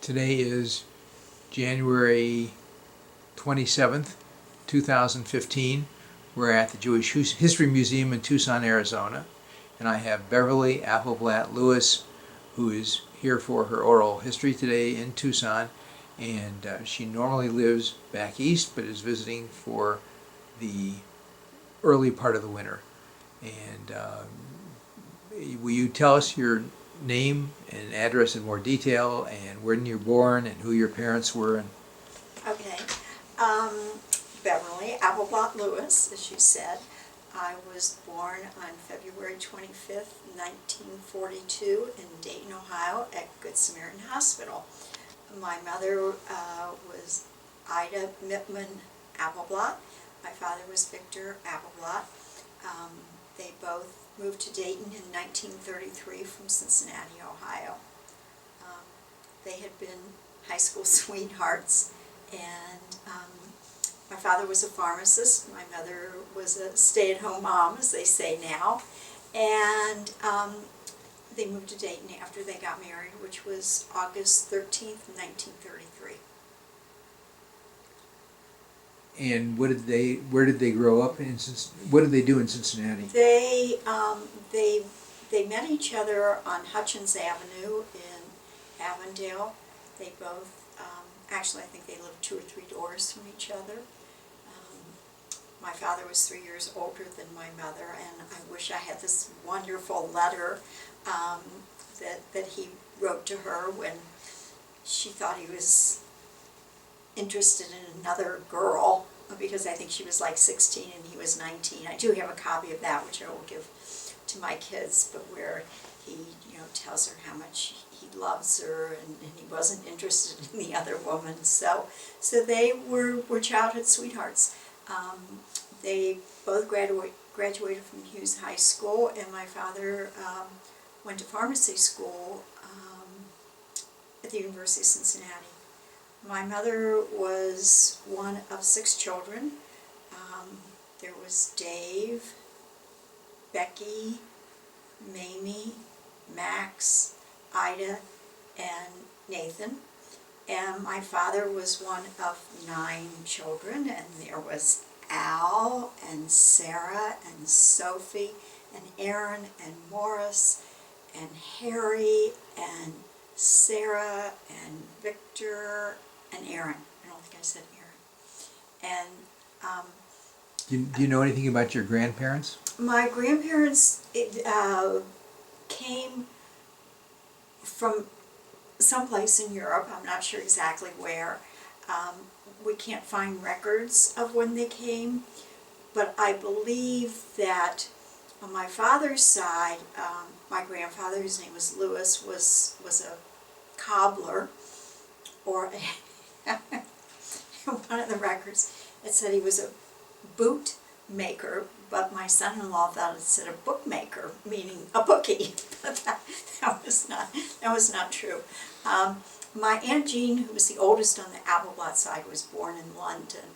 Today is January 27th, 2015. We're at the Jewish History Museum in Tucson, Arizona, and I have Beverly Appleblatt Lewis, who is here for her oral history today in Tucson, and she normally lives back east but is visiting for the early part of the winter. And will you tell us your name and address in more detail, and when you were born and who your parents were? Okay. Beverly Appleblatt Lewis, as you said. I was born on February 25th, 1942 in Dayton, Ohio at Good Samaritan Hospital. My mother was Ida Mittman Appleblatt. My father was Victor Appleblatt. They both moved to Dayton in 1933 from Cincinnati, Ohio. They had been high school sweethearts, and my father was a pharmacist. My mother was a stay-at-home mom, as they say now, and they moved to Dayton after they got married, which was August 13th, 1933. And where did they grow up in? What did they do in Cincinnati? They met each other on Hutchins Avenue in Avondale. They both, actually I think they lived 2 or 3 doors from each other. My father was 3 years older than my mother, and I wish I had this wonderful letter that he wrote to her when she thought he was interested in another girl, because I think she was like 16 and he was 19. I do have a copy of that, which I will give to my kids, but where he, tells her how much he loves her, and he wasn't interested in the other woman. So they were childhood sweethearts. They both graduated from Hughes High School, and my father went to pharmacy school at the University of Cincinnati. My mother was one of 6 children. There was Dave, Becky, Mamie, Max, Ida, and Nathan. And my father was one of 9 children, and there was Al, and Sarah, and Sophie, and Aaron, and Morris, and Harry, and Sarah, and Victor, and Aaron. I don't think I said Aaron. And Do you know anything about your grandparents? my grandparents came from someplace in Europe. I'm not sure exactly where. We can't find records of when they came, but I believe that on my father's side, my grandfather, whose name was Lewis, was a cobbler, or one of the records, it said he was a boot maker, but my son-in-law thought it said a bookmaker, meaning a bookie. But that was not true. My Aunt Jean, who was the oldest on the Appleblatt side, was born in London.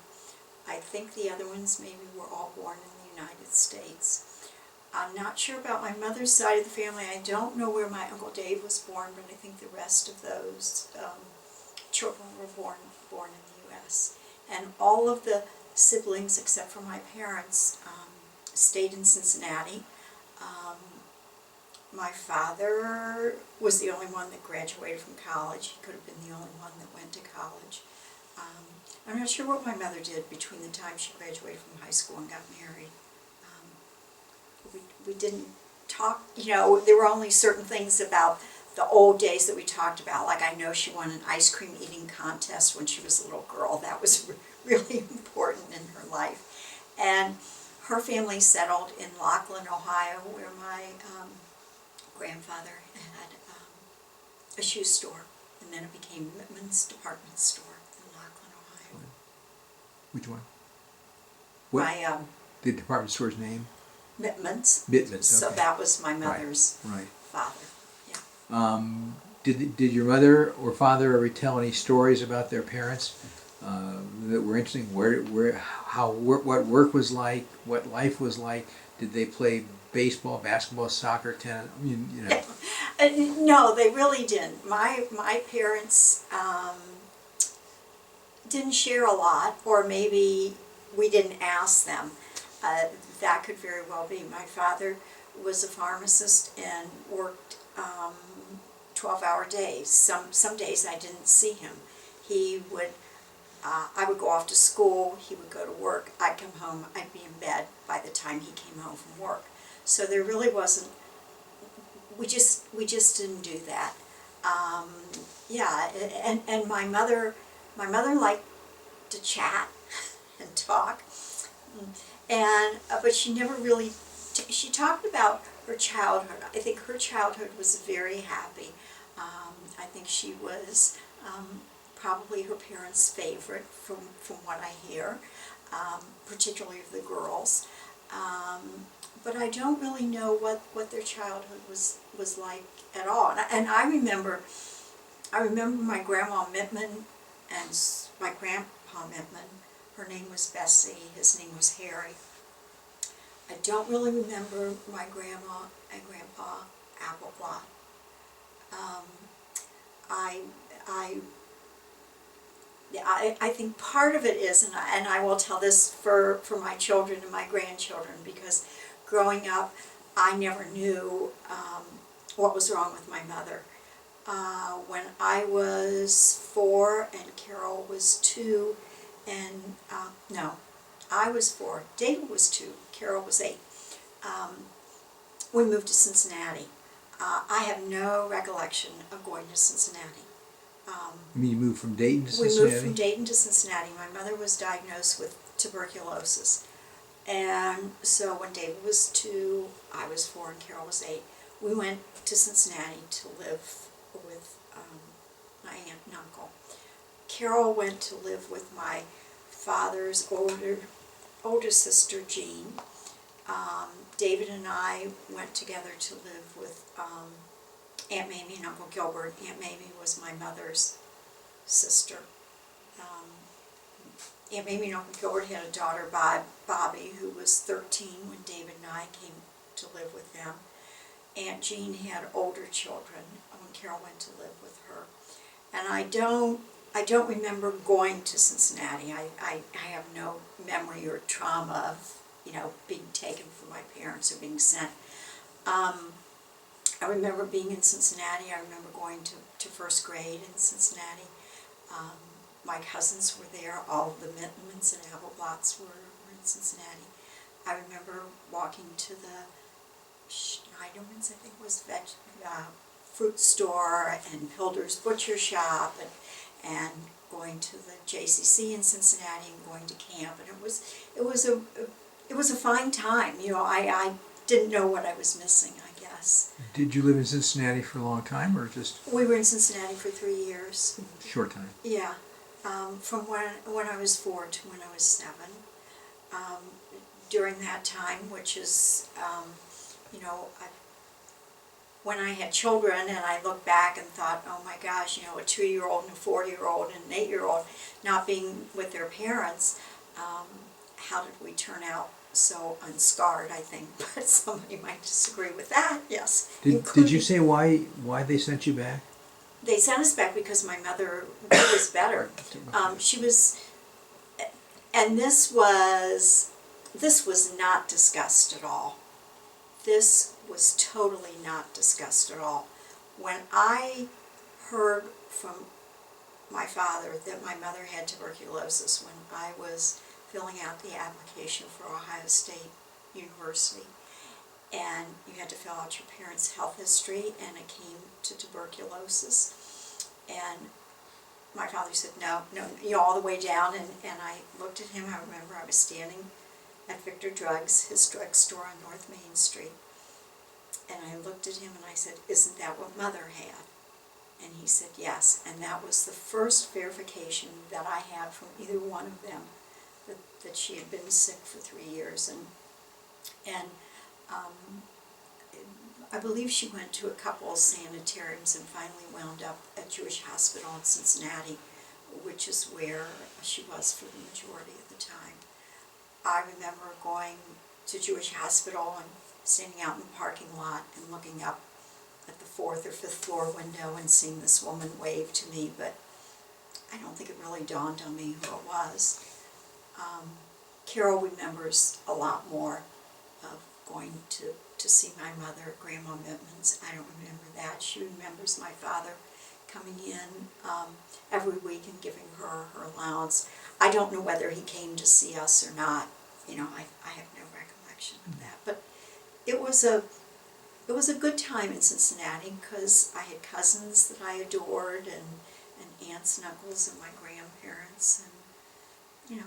I think the other ones maybe were all born in the United States. I'm not sure about my mother's side of the family. I don't know where my Uncle Dave was born, but I think the rest of those children were born in the U.S. And all of the siblings, except for my parents, stayed in Cincinnati. My father was the only one that graduated from college. He could have been the only one that went to college. I'm not sure what my mother did between the time she graduated from high school and got married. We didn't talk, there were only certain things about the old days that we talked about. Like, I know she won an ice cream eating contest when she was a little girl. That was really important in her life. And her family settled in Laughlin, Ohio, where my grandfather had a shoe store, and then it became Mittman's department store in Laughlin, Ohio. Which one? My The department store's name? Mittman's. Mittman's, okay. So that was my mother's Right. father. Yeah. Did your mother or father ever tell any stories about their parents that were interesting? What work was like? What life was like? Did they play baseball, basketball, soccer, tennis? I mean, you know. No, they really didn't. My parents didn't share a lot, or maybe we didn't ask them. That could very well be. My father was a pharmacist and worked 12-hour days. Some days I didn't see him. He would, I would go off to school, he would go to work, I'd come home, I'd be in bed by the time he came home from work. So there really wasn't, we just didn't do that. Yeah, and my mother liked to chat and talk, and but she never really, she talked about her childhood. I think her childhood was very happy. I think she was probably her parents' favorite from what I hear, particularly of the girls. But I don't really know what their childhood was like at all. And I remember my grandma Mittman and my grandpa Mittman. Her name was Bessie, his name was Harry. I don't really remember my grandma and grandpa Appleblot. I think part of it is, and I will tell this for my children and my grandchildren, because growing up, I never knew what was wrong with my mother. When I was 4 and Carol was 2, and no, I was 4, David was 2, Carol was 8. We moved to Cincinnati. I have no recollection of going to Cincinnati. You mean you moved from Dayton to We Cincinnati? moved from Dayton to Cincinnati. My mother was diagnosed with tuberculosis. And so when David was 2, I was 4, and Carol was 8, we went to Cincinnati to live with my aunt and uncle. Carol went to live with my father's older sister, Jean. David and I went together to live with Aunt Mamie and Uncle Gilbert. Aunt Mamie was my mother's sister. Aunt Mamie and Uncle Gilbert had a daughter, Bobby, who was 13 when David and I came to live with them. Aunt Jean had older children when Carol went to live with her. And I don't remember going to Cincinnati. I have no memory or trauma of, being taken from my parents or being sent. I remember being in Cincinnati. I remember going to first grade in Cincinnati. My cousins were there. All of the Mittmans and Appleblotts were in Cincinnati. I remember walking to the Schneiderman's, I think it was, fruit store, and Hilder's butcher shop, and going to the JCC in Cincinnati and going to camp. And it was a fine time. I didn't know what I was missing, I guess. Did you live in Cincinnati for a long time, or just We were in Cincinnati for 3 years. a short time? Yeah, from when I was 4 to when I was 7. During that time, which is, when I had children and I look back and thought, oh my gosh, a 2-year-old and a 4-year-old and an 8-year-old not being with their parents, how did we turn out so unscarred, I think. But somebody might disagree with that, yes. Did you say why they sent you back? They sent us back because my mother was better. She was, and this was not discussed at all. This was totally not discussed at all. When I heard from my father that my mother had tuberculosis when I was filling out the application for Ohio State University, and you had to fill out your parents' health history, and it came to tuberculosis, and my father said, no, all the way down, and I looked at him. I remember I was standing at Victor Drugs, his drugstore on North Main Street, and I looked at him and I said, isn't that what Mother had? And he said, yes, and that was the first verification that I had from either one of them that she had been sick for 3 years, and I believe she went to a couple of sanitariums and finally wound up at Jewish Hospital in Cincinnati, which is where she was for the majority of the time. I remember going to Jewish Hospital and standing out in the parking lot and looking up at the 4th or 5th floor window and seeing this woman wave to me, but I don't think it really dawned on me who it was. Carol remembers a lot more of going to see my mother at Grandma Mittman's. I don't remember that. She remembers my father coming in every week and giving her allowance. I don't know whether he came to see us or not. I have no recollection of that. But it was a good time in Cincinnati because I had cousins that I adored and aunts and uncles and my grandparents, and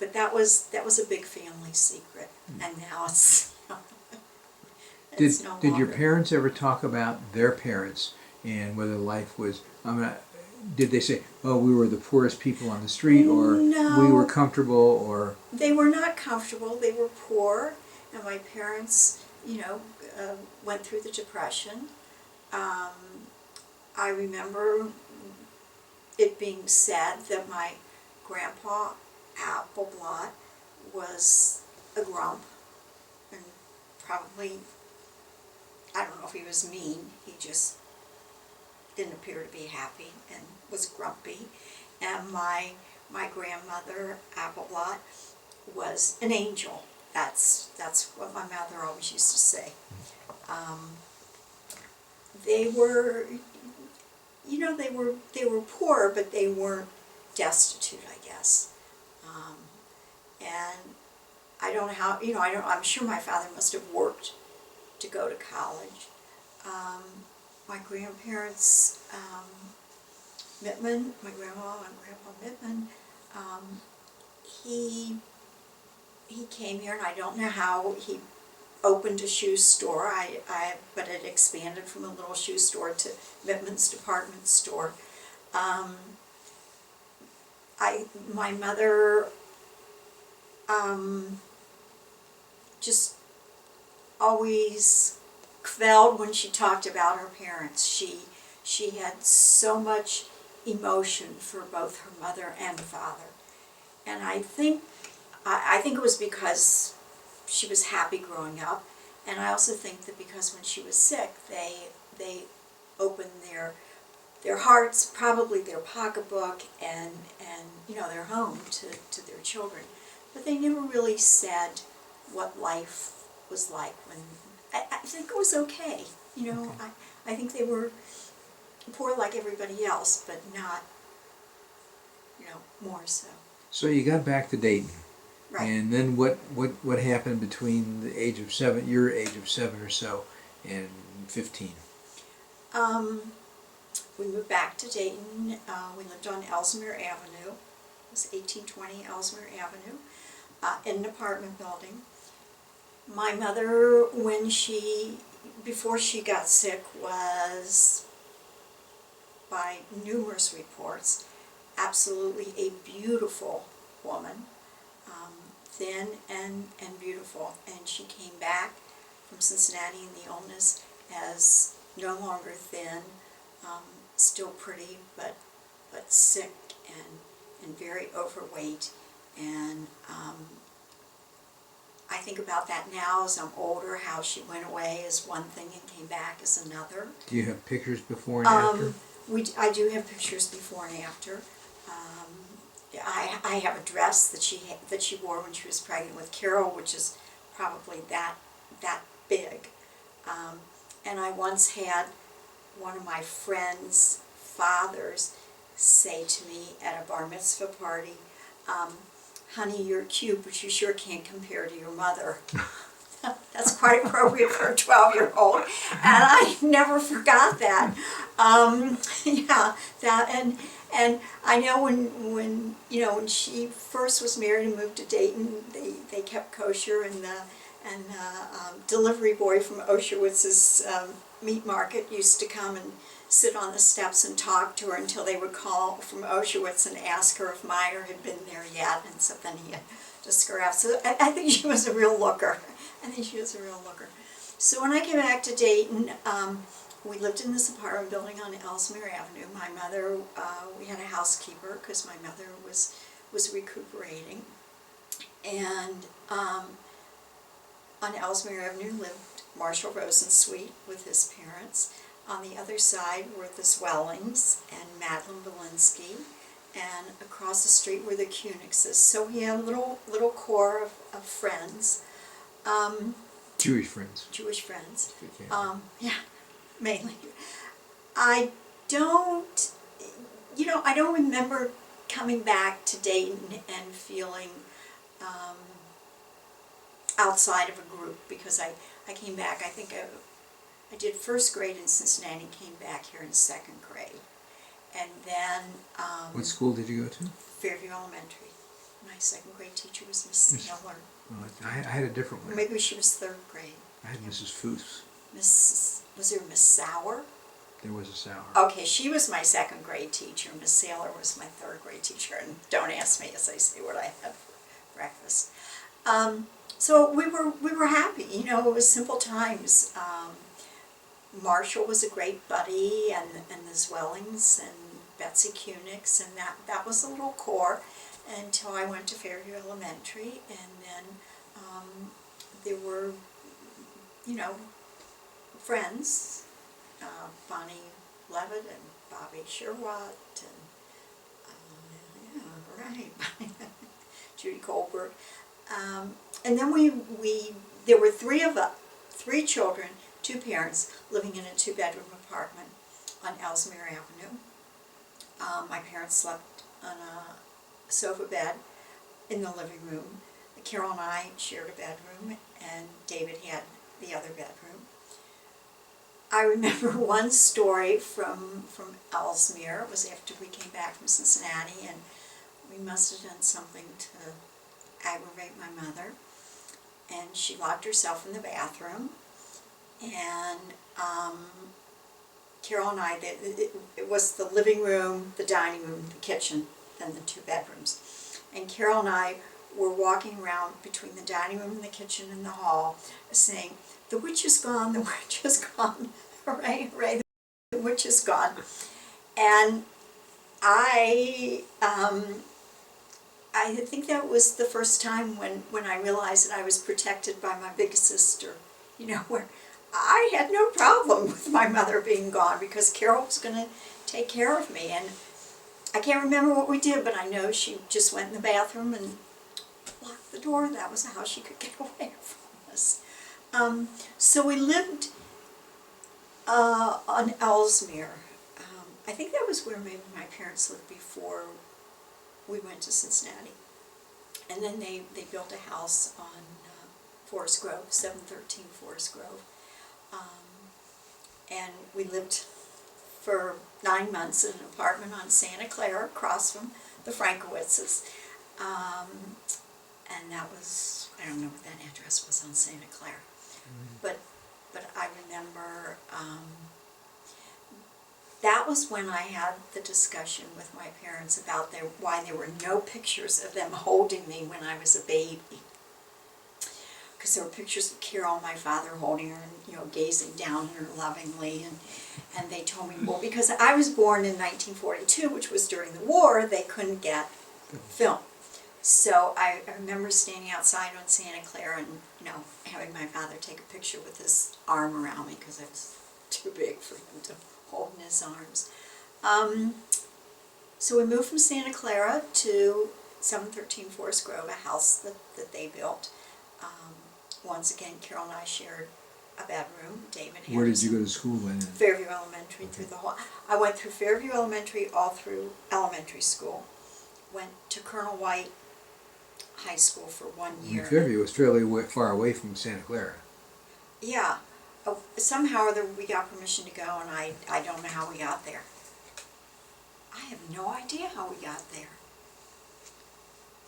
but that was a big family secret, and now it's it's no Did your longer. parents ever talk about their parents and whether life was, did they say, oh, we were the poorest people on the street, or No. we were comfortable, or? They were not comfortable. They were poor, and my parents, went through the Depression. I remember it being said that my grandpa Appleblot was a grump, and probably, I don't know if he was mean, he just didn't appear to be happy and was grumpy. And my grandmother Appleblot was an angel. That's what my mother always used to say. They were, they were poor, but they weren't destitute, I guess. And I don't know how, I'm sure my father must have worked to go to college. My grandparents, Mittman, my grandma and Grandpa Mittman, he came here, and I don't know how he opened a shoe store. But it expanded from a little shoe store to Mittman's department store. My mother just always quelled when she talked about her parents. She had so much emotion for both her mother and father, and I think it was because she was happy growing up, and I also think that because when she was sick, they opened their hearts, probably their pocketbook, and their home to their children, but they never really said what life was like when. I think it was okay. Okay. I think they were poor like everybody else, but not, more so. So you got back to Dayton, Right. and then what happened between the age of 7, your age of 7 or so, and 15? We moved back to Dayton. We lived on Ellesmere Avenue. It was 1820 Ellesmere Avenue, in an apartment building. My mother, before she got sick, was, by numerous reports, absolutely a beautiful woman, thin and beautiful. And she came back from Cincinnati in the illness as no longer thin, still pretty, but sick and very overweight. And I think about that now as I'm older, how she went away as one thing and came back as another. Do you have pictures before and after? I do have pictures before and after. I have a dress that she wore when she was pregnant with Carol, which is probably that big. And I once had one of my friends' fathers say to me at a bar mitzvah party, "Honey, you're cute, but you sure can't compare to your mother." That's quite appropriate for a 12-year-old, and I never forgot that. Yeah, that and I know when she first was married and moved to Dayton, they kept kosher, and the delivery boy from Oshewitz's meat market used to come and sit on the steps and talk to her until they would call from Oshewitz and ask her if Meyer had been there yet, and so then he had to scrap. So I think she was a real looker. So when I came back to Dayton, we lived in this apartment building on Ellesmere Avenue. My mother, we had a housekeeper because my mother was recuperating, and on Ellesmere Avenue lived Marshall Rosensweet with his parents. On the other side were the Zwellings and Madeline Belinsky, and across the street were the Kunixes. So we had a little core of friends, Jewish friends. Jewish friends. Yeah. Yeah, mainly. I don't, I don't remember coming back to Dayton and feeling outside of a group, because I came back, I think I did first grade in Cincinnati, came back here in second grade. And then What school did you go to? Fairview Elementary. My second grade teacher was Miss Miller. Oh, I had a different one. Maybe she was third grade. I had Mrs. Foos. Was there Miss Sauer? There was a Sauer. Okay, she was my second grade teacher. Miss Saylor was my third grade teacher. And don't ask me as I say what I had for breakfast. So we were happy. It was simple times. Marshall was a great buddy, and the Zwellings and Betsy Kunix, and that was a little core until I went to Fairview Elementary, and then there were, friends, Bonnie Levitt and Bobby Sherwatt, and yeah, right, Judy Goldberg, and then there were three children, two parents living in a two-bedroom apartment on Ellesmere Avenue. My parents slept on a sofa bed in the living room. Carol and I shared a bedroom, and David had the other bedroom. I remember one story from Ellesmere. It was after we came back from Cincinnati, and we must have done something to aggravate my mother. And she locked herself in the bathroom. And Carol and I, it was the living room, the dining room, the kitchen, then the two bedrooms. And Carol and I were walking around between the dining room and the kitchen and the hall saying, "The witch is gone, the witch is gone," right, the witch is gone. And I think that was the first time when I realized that I was protected by my big sister, where I had no problem with my mother being gone because Carol was going to take care of me. And I can't remember what we did, but I know she just went in the bathroom and locked the door. That was how she could get away from us. So we lived on Ellesmere. I think that was where maybe my parents lived before we went to Cincinnati. And then they built a house on Forest Grove, 713 Forest Grove. And we lived for 9 months in an apartment on Santa Clara across from the Frankowitzes. And that was, I don't know what that address was on Santa Clara. But I remember that was when I had the discussion with my parents about why there were no pictures of them holding me when I was a baby. Because there were pictures of Carol, my father, holding her and gazing down at her lovingly, and they told me, well, because I was born in 1942, which was during the war, they couldn't get film. So I remember standing outside on Santa Clara and having my father take a picture with his arm around me because I was too big for him to hold in his arms. So we moved from Santa Clara to 713 Forest Grove, a house that they built. Once again, Carol and I shared a bedroom. David had Where did you go to school then? Fairview Elementary. Okay. Through the whole. I went through Fairview Elementary all through elementary school. Went to Colonel White High School for 1 year. Fairview was fairly far away from Santa Clara. Yeah. Somehow or other we got permission to go, and I don't know how we got there. I have no idea how we got there.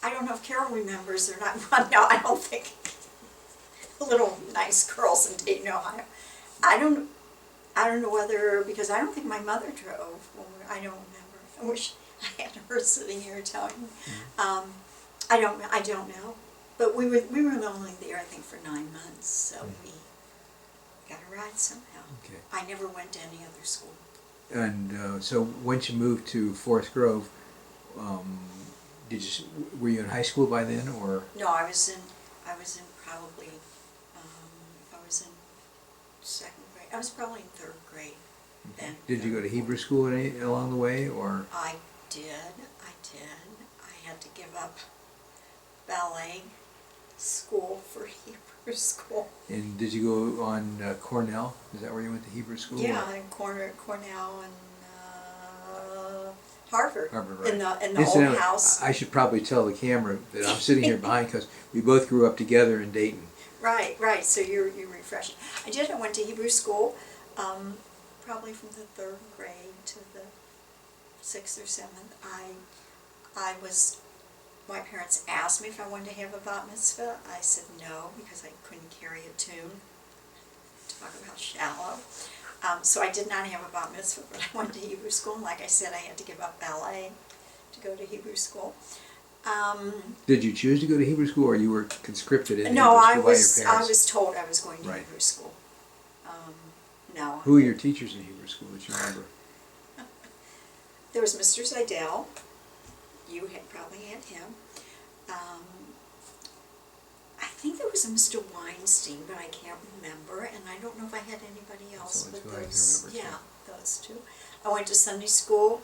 I don't know if Carol remembers or not. No, I don't think. Little nice girls in Dayton, Ohio. I don't know whether, because I don't think my mother drove. I don't remember. I wish I had her sitting here telling me. I don't know. But we were only there, I think, for 9 months, so we got a ride somehow. Okay. I never went to any other school. And so once you moved to Forest Grove, were you in high school by then, or? No, I was in probably second grade. I was probably in third grade then. Did you go to Hebrew school along the way, or? I did. I had to give up ballet school for Hebrew school. And did you go on Cornell? Is that where you went to Hebrew school? Yeah, in Cornell and Harvard. Harvard, right. In the old Incidentally, house. I should probably tell the camera that I'm sitting here behind because we both grew up together in Dayton. Right. So you're refreshing. I went to Hebrew school, probably from the third grade to the sixth or seventh. My parents asked me if I wanted to have a bat mitzvah. I said no because I couldn't carry a tune. Talk about shallow. So I did not have a bat mitzvah, but I went to Hebrew school. And like I said, I had to give up ballet to go to Hebrew school. Did you choose to go to Hebrew school, or you were conscripted in No, Hebrew school by your parents? I was told I was going to Right. Hebrew school. No. Who were your teachers in Hebrew school that you remember? There was Mr. Seidel. You had probably had him. I think there was a Mr. Weinstein, but I can't remember, and I don't know if I had anybody else. That's But what I can those, remember, too. yeah, those two. I went to Sunday school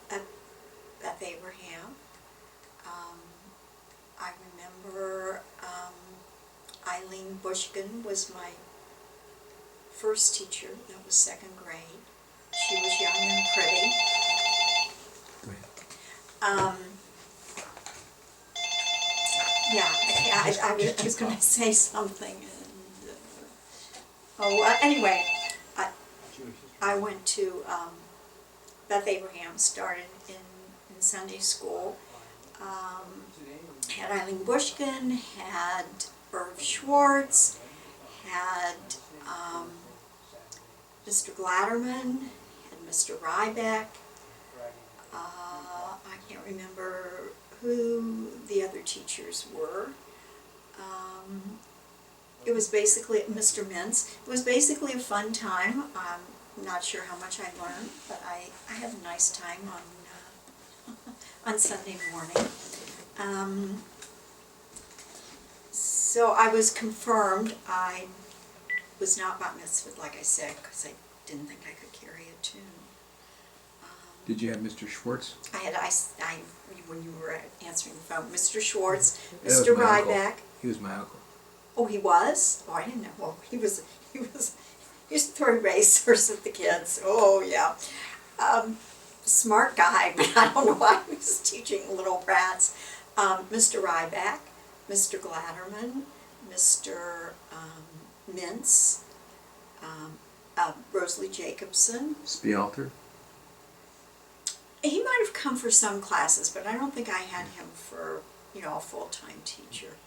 at Beth Abraham. I remember Eileen Bushkin was my first teacher. That was second grade. She was young and pretty. Go ahead. I was going to say something. Anyway, I went to Beth Abraham, started in Sunday school. Had Eileen Bushkin, had Irv Schwartz, had Mr. Glatterman, had Mr. Ryback. I can't remember who the other teachers were. It was basically Mr. Mintz. It was basically a fun time. I'm not sure how much I learned, but I had a nice time on Sunday morning. So I was confirmed. I was not bat mitzvahed, like I said, because I didn't think I could carry a tune. Did you have Mr. Schwartz? When you were answering the phone, Mr. Schwartz, That was Mr. my uncle. Ryback. He was my uncle. Oh, he was? Oh, I didn't know. Well, he used to throw racers at the kids. Oh, yeah. Smart guy, but I don't know why he was teaching little brats. Mr. Ryback, Mr. Glatterman, Mr. Mintz, Rosalie Jacobson. Spialter? He might have come for some classes, but I don't think I had him for, a full-time teacher.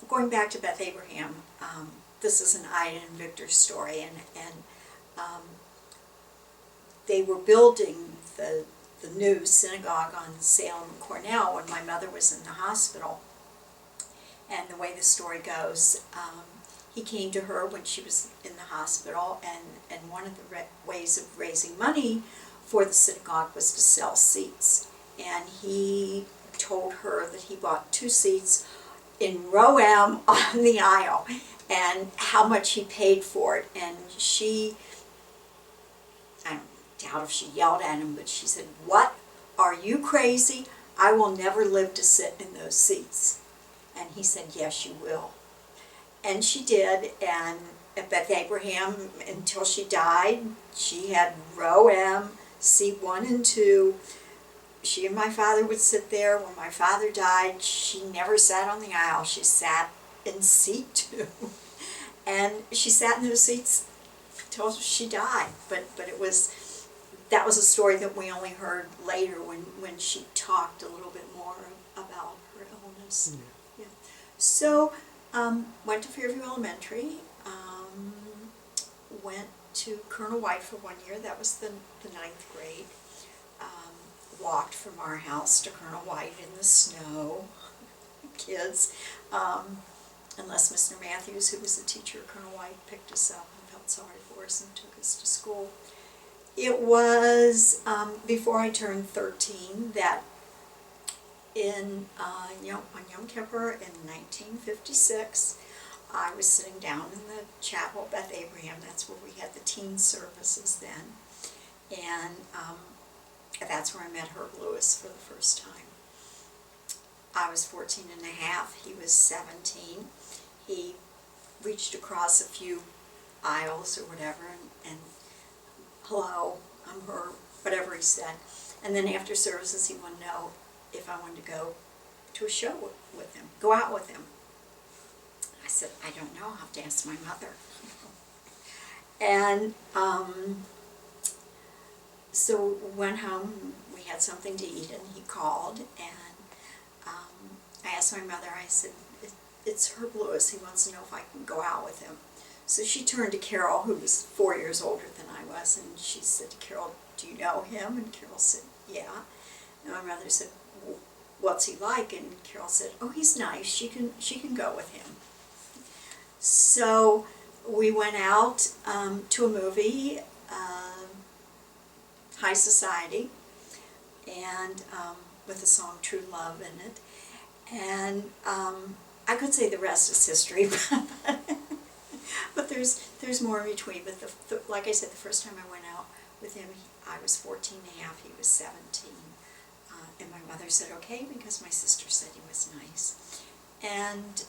Going back to Beth Abraham, this is an Ida and Victor story, and they were building the new synagogue on Salem and Cornell when my mother was in the hospital. And the way the story goes, he came to her when she was in the hospital, and one of the ways of raising money for the synagogue was to sell seats. And he told her that he bought 2 seats in row M on the aisle, and how much he paid for it. And she, I doubt if she yelled at him, but she said, "What? Are you crazy? I will never live to sit in those seats." And he said, "Yes, you will." And she did, and at Beth Abraham, until she died, she had row M, seat 1 and 2. She and my father would sit there. When my father died, she never sat on the aisle. She sat in seat 2. And she sat in those seats till she died. But that was a story that we only heard later when she talked a little bit more about her illness. Yeah. So, went to Fairview Elementary, went to Colonel White for 1 year. That was the 9th grade. Walked from our house to Colonel White in the snow, kids, unless Mr. Matthews, who was the teacher at Colonel White, picked us up and felt sorry for us and took us to school. It was before I turned 13 that on Yom Kippur in 1956. I was sitting down in the chapel, Beth Abraham, that's where we had the teen services then. And that's where I met Herb Lewis for the first time. I was 14 and a half, he was 17. He reached across a few aisles or whatever and hello, I'm Herb, whatever he said. And then after services he wanted to know if I wanted to go to a show with him, go out with him. I said, I don't know, I'll have to ask my mother. And so went home, we had something to eat, and he called, and I asked my mother, I said, it's Herb Lewis, he wants to know if I can go out with him. So she turned to Carol, who was 4 years older than I was, and she said to Carol, do you know him? And Carol said, yeah. And my mother said, what's he like? And Carol said, oh, he's nice, she can go with him. So we went out to a movie, High Society, and with the song True Love in it. And I could say the rest is history, but there's more in between. But like I said, the first time I went out with him, I was 14 and a half, he was 17. And my mother said okay, because my sister said he was nice. And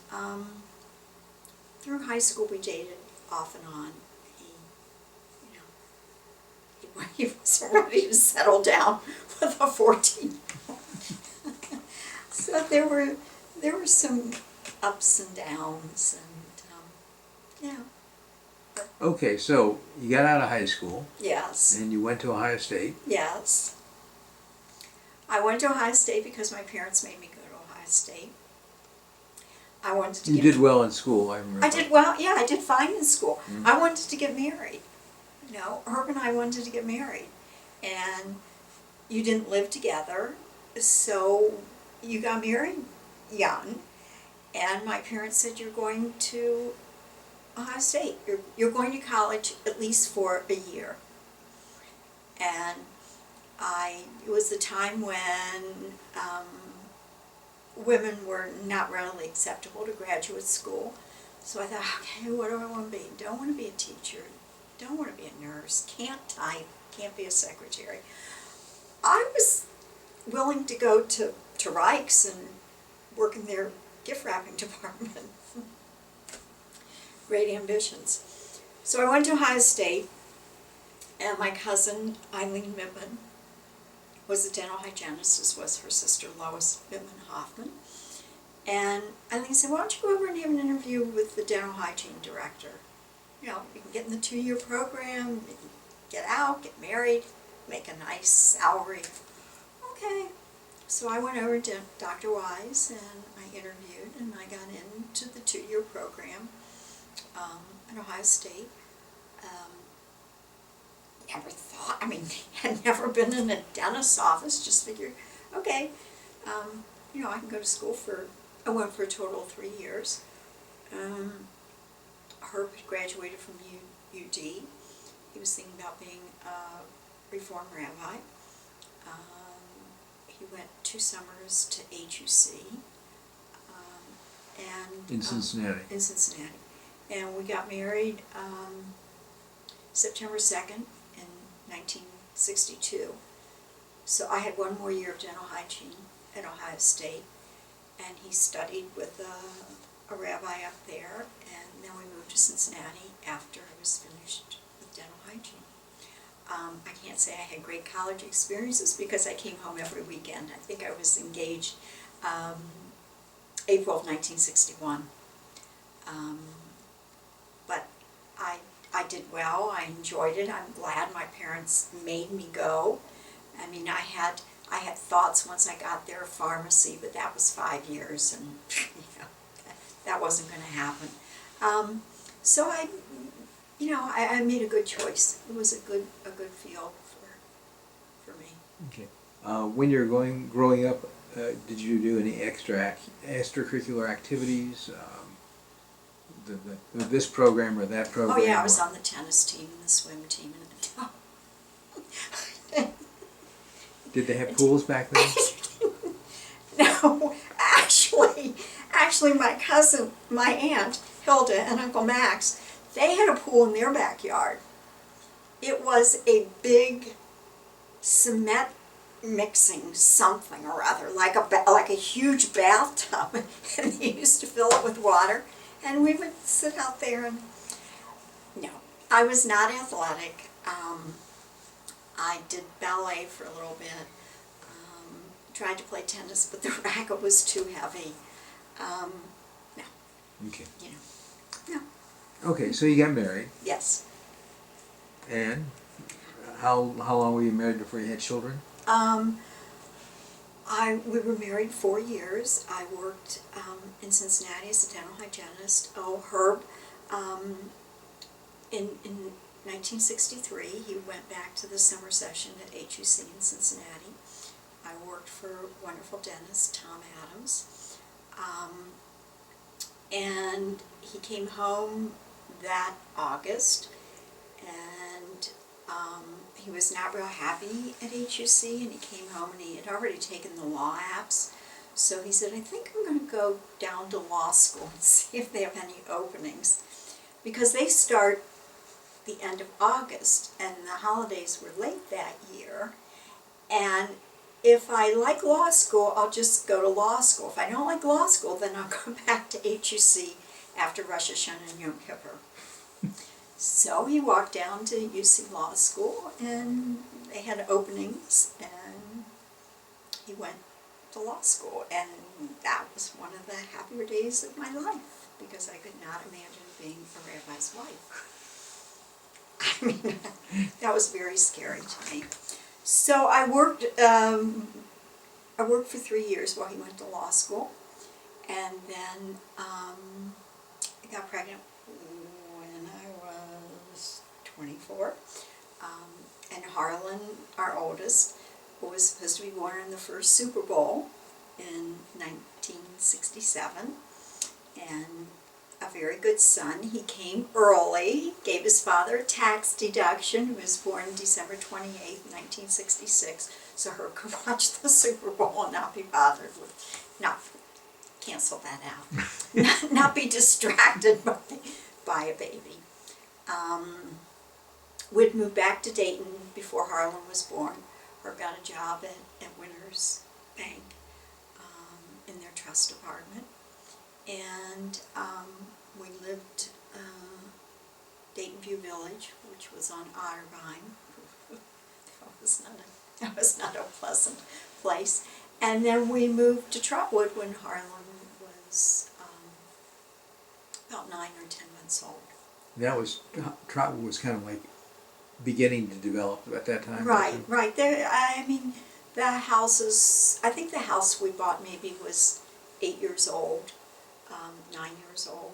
through high school we dated off and on. He wasn't ready to settle down with a 14-year-old. So there were some ups and downs, and yeah. But Okay, so you got out of high school yes, and you went to Ohio State. yes. I went to Ohio State because my parents made me go to Ohio State. I wanted to. You did well in school, I remember. I did well. Yeah, I did fine in school. Mm-hmm. I wanted to get married. You know, Herb and I wanted to get married, and you didn't live together, so you got married young. And my parents said, you're going to Ohio State. You're going to college at least for a year. And it was the time when women were not readily acceptable to graduate school. So I thought, okay, what do I want to be? Don't want to be a teacher. Don't want to be a nurse. Can't type. Can't be a secretary. I was willing to go to Reich's and work in their gift wrapping department. Great ambitions. So I went to Ohio State, and my cousin Eileen Mittman was a dental hygienist, as was her sister Lois Mittman Hoffman. And Eileen said, why don't you go over and have an interview with the dental hygiene director? You know, you can get in the 2-year program, you can get out, get married, make a nice salary. Okay. So I went over to Dr. Wise and I interviewed, and I got into the 2-year program at Ohio State. Never thought, had never been in a dentist's office, just figured, okay, you know, I can go to school I went for a total of 3 years. Herb had graduated from UD. He was thinking about being a Reformed rabbi. He went 2 summers to AUC. In Cincinnati. In Cincinnati. And we got married September 2nd in 1962. So I had 1 more year of dental hygiene at Ohio State, and he studied with a rabbi up there, and then we moved to Cincinnati after I was finished with dental hygiene. I can't say I had great college experiences because I came home every weekend. I think I was engaged April of 1961. But I did well. I enjoyed it. I'm glad my parents made me go. I had thoughts once I got there of pharmacy, but that was 5 years, and you know, that wasn't going to happen. So I made a good choice. It was a good field for me. Okay. When you're growing up, did you do any extracurricular activities? This program or that program? Oh yeah, I was on the tennis team and the swim team. Did they have pools back then? No, actually, my cousin, my aunt, Hilda, and Uncle Max, they had a pool in their backyard. It was a big cement mixing something or other, like a huge bathtub, and they used to fill it with water, and we would sit out there and, no, I was not athletic. I did ballet for a little bit, tried to play tennis, but the racket was too heavy. No, Okay. you know, no, Okay, so you got married, yes. and how long were you married before you had children? We were married 4 years. I worked in Cincinnati as a dental hygienist. Oh, Herb, in 1963, he went back to the summer session at HUC in Cincinnati. I worked for wonderful dentist Tom Adams. And he came home that August, and he was not real happy at HUC, and he came home and he had already taken the law apps. So he said, I think I'm going to go down to law school and see if they have any openings. Because they start the end of August, and the holidays were late that year. And if I like law school, I'll just go to law school. If I don't like law school, then I'll go back to HUC after Rosh Hashanah and Yom Kippur. So he walked down to UC Law School, and they had openings, and he went to law school. And that was one of the happier days of my life, because I could not imagine being a rabbi's wife. I mean, that was very scary to me. So I worked for 3 years while he went to law school, and then I got pregnant when I was 24. And Harlan, our oldest, was supposed to be born in the first Super Bowl in 1967, and a very good son. He came early, gave his father a tax deduction. He was born December 28th, 1966, so Herb could watch the Super Bowl and not be bothered with, not cancel that out, not be distracted by a baby. We'd moved back to Dayton before Harlan was born. Herb got a job at Winners Bank in their trust department. And we lived Dayton View Village, which was on Otterbein. That was not a pleasant place. And then we moved to Trotwood when Harlan was about 9 or 10 months old. That was, Trotwood was kind of like beginning to develop at that time. Right. There, I mean, the houses, I think the house we bought maybe was 8 years old. 9 years old,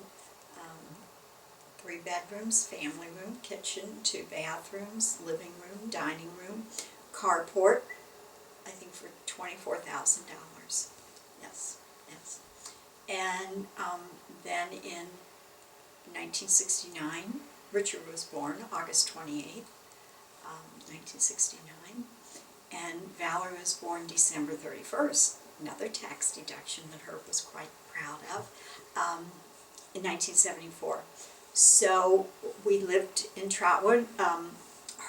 3 bedrooms, family room, kitchen, 2 bathrooms, living room, dining room, carport, I think for $24,000. Yes. And then in 1969, Richard was born, August 28th, 1969, and Valerie was born December 31st, another tax deduction that Herb was quite proud of, in 1974. So we lived in Trotwood.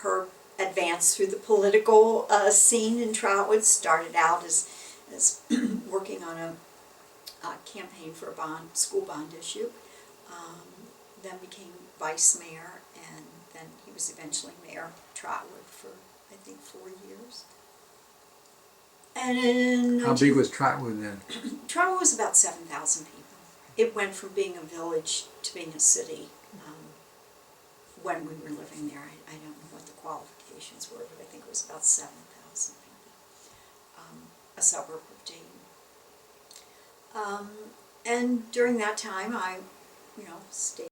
Herb advanced through the political scene in Trotwood, started out as working on a campaign for a school bond issue, then became vice mayor, and then he was eventually mayor of Trotwood for, I think, 4 years. And in How big was Trotwood then? Trotwood was about 7,000 people. It went from being a village to being a city when we were living there. I don't know what the qualifications were, but I think it was about 7,000 people. A suburb of Dayton. And during that time, I, stayed